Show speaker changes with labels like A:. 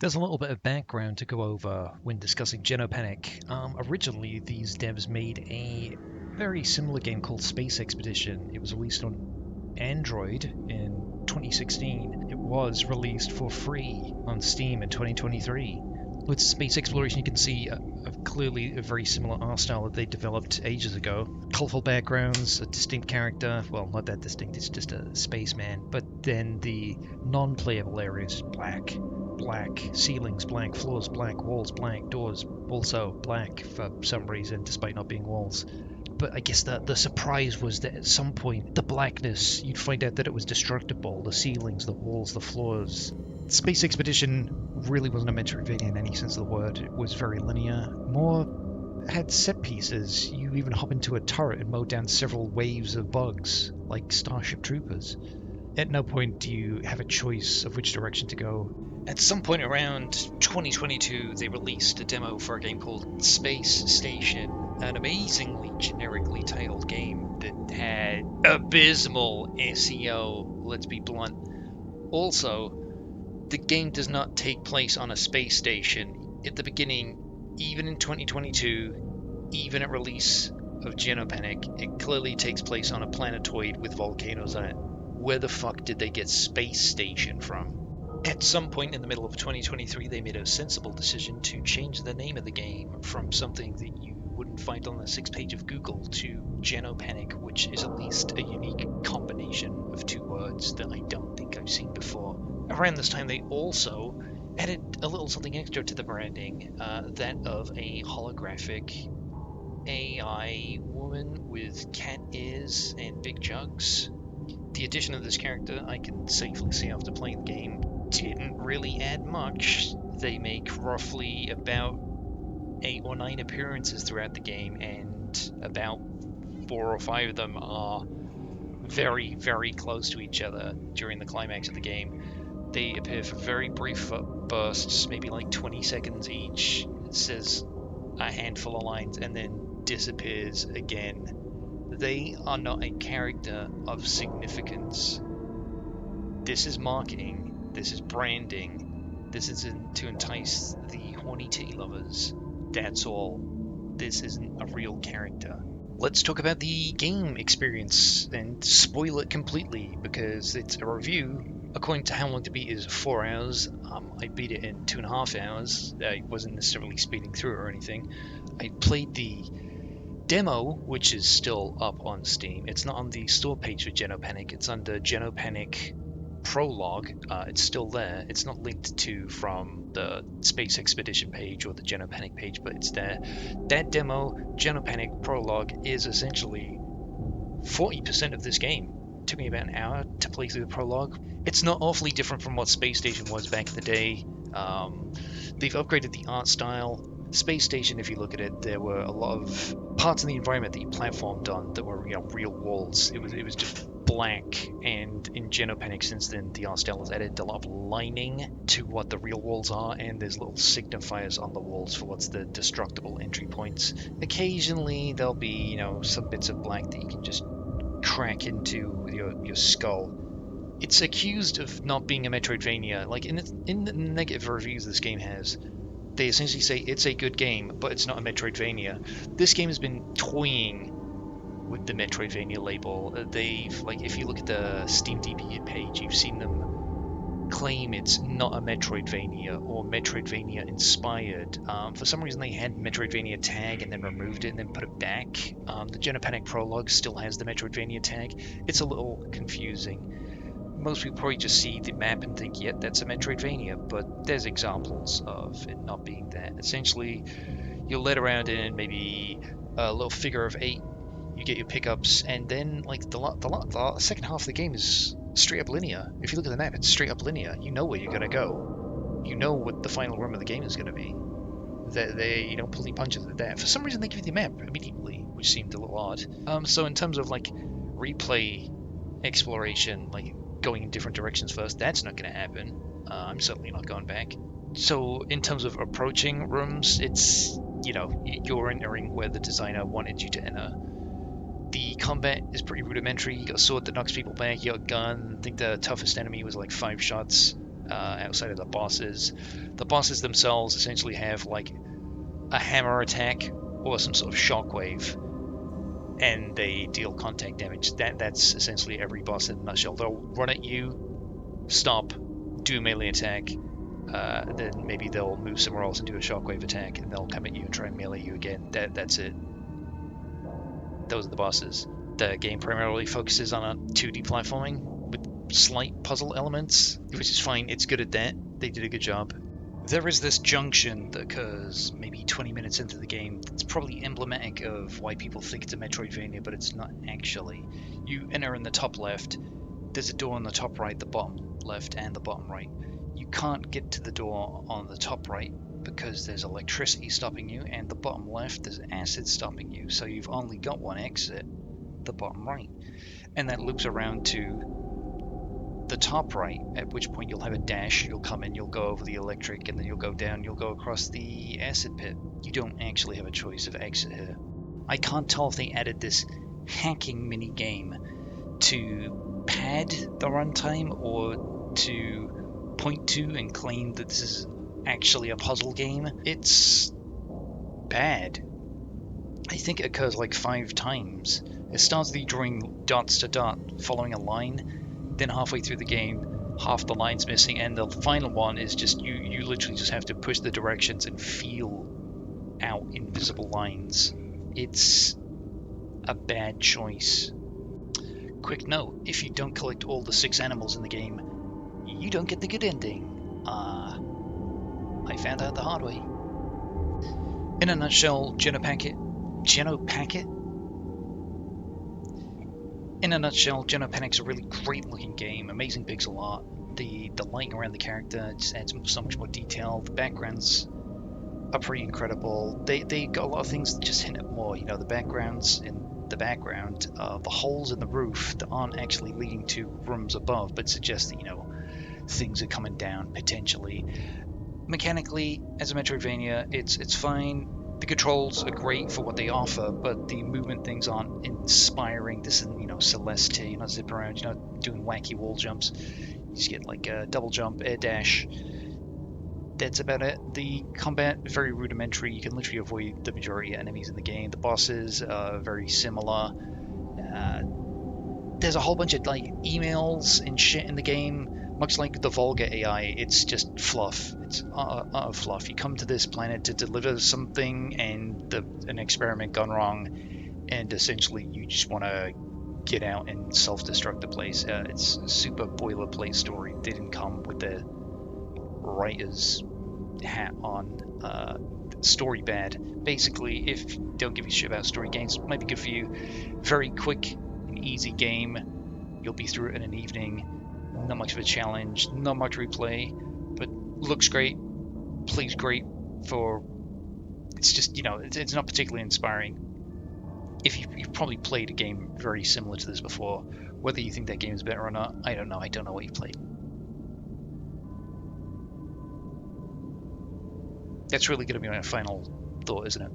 A: There's a little bit of background to go over when discussing GENOPANIC. Originally, these devs made a very similar game called Space Expedition. It was released on Android in 2016. It was released for free on Steam in 2023. With space exploration, you can see clearly a very similar art style that they developed ages ago. Colorful backgrounds, a distinct character. Well, not that distinct, it's just a spaceman. But then the non-playable areas, black ceilings, blank floors, blank walls, blank doors, also black for some reason, despite not being walls. But I guess the surprise was that at some point, the blackness, you'd find out that it was destructible. The ceilings, the walls, the floors. Space Expedition really wasn't a metroidvania in any sense of the word. It was very linear. More had set pieces. You even hop into a turret and mow down several waves of bugs, like Starship Troopers. At no point do you have a choice of which direction to go.
B: At some point around 2022, they released a demo for a game called Space Station, an amazingly generically titled game that had abysmal SEO, let's be blunt. Also, the game does not take place on a space station. At the beginning, even in 2022, even at release of GENOPANIC, it clearly takes place on a planetoid with volcanoes on it. Where the fuck did they get Space Station from? At some point in the middle of 2023, they made a sensible decision to change the name of the game from something that you wouldn't find on the 6th page of Google to GENOPANIC, which is at least a unique combination of two words that I don't think I've seen before. Around this time, they also added a little something extra to the branding, that of a holographic AI woman with cat ears and big jugs. The addition of this character, I can safely say after playing the game, didn't really add much. They make roughly about 8 or 9 appearances throughout the game, and about 4 or 5 of them are very, very close to each other during the climax of the game. They appear for very brief bursts, maybe like 20 seconds each. It says a handful of lines and then disappears again. They are not a character of significance. This is marketing, this is branding, this is to entice the horny titty lovers. That's all. This isn't a real character. Let's talk about the game experience and spoil it completely, because it's a review. According to how long to beat is 4 hours. I beat it in 2.5 hours. I wasn't necessarily speeding through it or anything. I played the demo, which is still up on Steam. It's not on the store page for GENOPANIC. It's under GENOPANIC Prologue. It's still there. It's not linked to from the Space Expedition page or the GENOPANIC page, but it's there. That demo, GENOPANIC Prologue, is essentially 40% of this game. It took me about an hour to play through the prologue. It's not awfully different from what Space Station was back in the day. They've upgraded the art style. Space Station, if you look at it, there were a lot of parts of the environment that you platformed on that were, real walls. It was just black, and in GENOPANIC since then, the art style has added a lot of lining to what the real walls are, and there's little signifiers on the walls for what's the destructible entry points. Occasionally, there'll be, some bits of black that you can just crack into with your skull. It's accused of not being a Metroidvania. Like, in the negative reviews this game has, they essentially say it's a good game, but it's not a Metroidvania. This game has been toying with the Metroidvania label. They've, if you look at the SteamDB page, you've seen them claim it's not a Metroidvania or Metroidvania inspired. For some reason they had Metroidvania tag and then removed it and then put it back. The GENOPANIC Prologue still has the Metroidvania tag. It's a little confusing. Most people probably just see the map and think, yeah, that's a Metroidvania, but there's examples of it not being that. Essentially, you're led around in maybe a little figure of 8, you get your pickups, and then the second half of the game is straight up linear. If you look at the map, it's straight up linear. You know where you're going to go. You know what the final room of the game is going to be. They don't pull any punches at that. For some reason, they give you the map immediately, which seemed a little odd. So in terms of replay exploration, going in different directions first, that's not going to happen. I'm certainly not going back. So in terms of approaching rooms, it's, you're entering where the designer wanted you to enter. The combat is pretty rudimentary. You got a sword that knocks people back, you got a gun. I think the toughest enemy was 5 shots. outside of the bosses. The bosses themselves essentially have like a hammer attack or some sort of shockwave, and they deal contact damage. That's essentially every boss in a nutshell. They'll run at you, stop, do a melee attack, then maybe they'll move somewhere else and do a shockwave attack, and they'll come at you and try and melee you again. That's it. Those are the bosses. The game primarily focuses on a 2D platforming with slight puzzle elements, which is fine. It's good at that. They did a good job. There is this junction that occurs maybe 20 minutes into the game that's probably emblematic of why people think it's a Metroidvania, but it's not actually. You enter in the top left, there's a door on the top right, the bottom left, and the bottom right. You can't get to the door on the top right because there's electricity stopping you, and the bottom left, there's acid stopping you, so you've only got one exit, the bottom right. And that loops around to the top right, at which point you'll have a dash, you'll come in, you'll go over the electric, and then you'll go down, you'll go across the acid pit. You don't actually have a choice of exit here. I can't tell if they added this hacking mini game to pad the runtime or to point to and claim that this is actually a puzzle game. It's bad. I think it occurs like 5 times. It starts with you drawing dots to dot, following a line. Then halfway through the game, half the line's missing, and the final one is just you literally just have to push the directions and feel out invisible lines. It's a bad choice. Quick note, if you don't collect all the 6 animals in the game, you don't get the good ending. I found out the hard way. In a nutshell, GENOPANIC? In a nutshell, GENOPANIC's a really great looking game, amazing pixel art. The lighting around the character just adds so much more detail. The backgrounds are pretty incredible. They got a lot of things that just hint at more. You know, the backgrounds in the background, the holes in the roof that aren't actually leading to rooms above, but suggest that, you know, things are coming down potentially. Mechanically, as a Metroidvania, it's fine. The controls are great for what they offer, but the movement things aren't inspiring. This isn't, you know, Celeste. You're not zipping around, you're not doing wacky wall jumps. You just get like a double jump, air dash. That's about it. The combat is very rudimentary. You can literally avoid the majority of enemies in the game. The bosses are very similar. There's a whole bunch of like emails and shit in the game. Much like the Volga AI, it's just fluff. It's utter fluff. You come to this planet to deliver something, and an experiment gone wrong, and essentially you just want to get out and self-destruct the place. It's a super boilerplate story. They didn't come with the writer's hat on. Story bad. Basically, if you don't give a shit about story games, it might be good for you. Very quick and easy game. You'll be through it in an evening. Not much of a challenge, not much replay, but looks great, plays great for... It's just, you know, it's not particularly inspiring. If you've probably played a game very similar to this before, whether you think that game is better or not, I don't know. I don't know what you played. That's really going to be my final thought, isn't it?